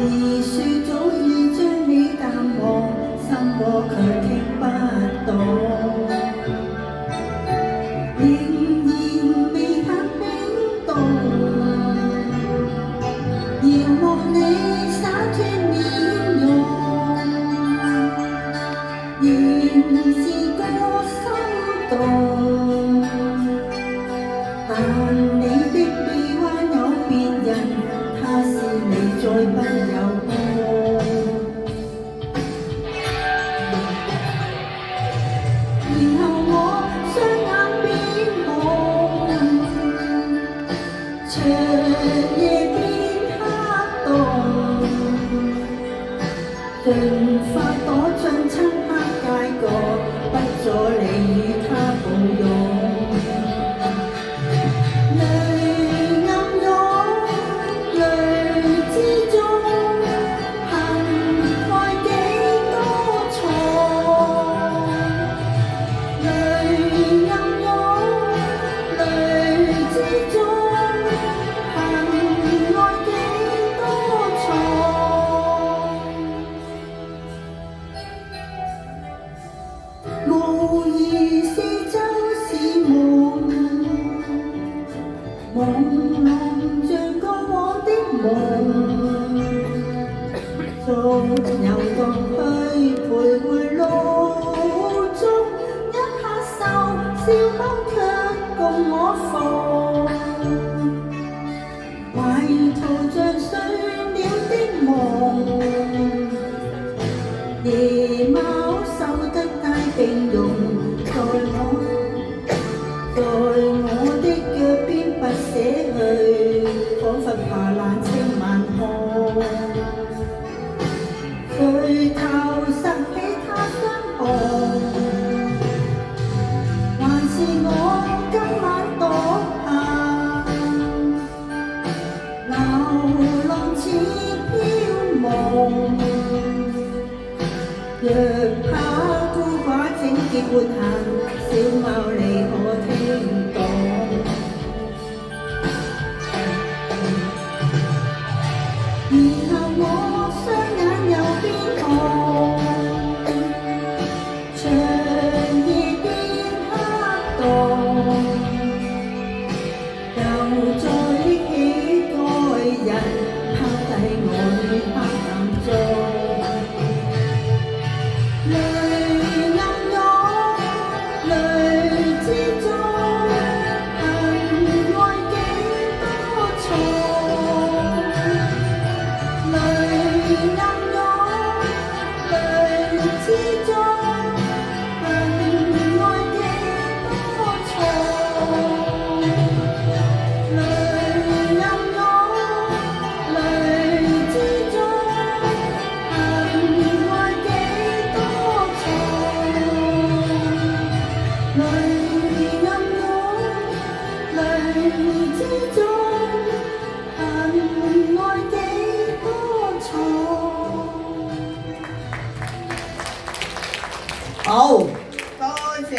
是說早已將你淡忘，心我卻聽不到，仍然未肯冰凍，遙望你灑脱面容，仍是個心動，但你的臂彎有別人，他是你再不有過。然後我雙眼變紅，長夜變黑洞，盡花朵像漆黑街角，不阻你與他共用。無疑是就是夢，朦朧像過往的夢，縱遊蕩去徘徊路中，一刻愁笑口卻共我逢，迷途像睡了的夢，夜貓瘦得太並用，在我的腳邊不捨去，彷彿怕冷清晚空，垂頭拾起他雙紅，還是我今晚躲下，流浪似飄夢，若怕孤寡整潔活行，小貓你可聽到？然後我雙眼又變紅，長夜變黑洞，又再憶起該日拋低我於黑暗中。好，多謝。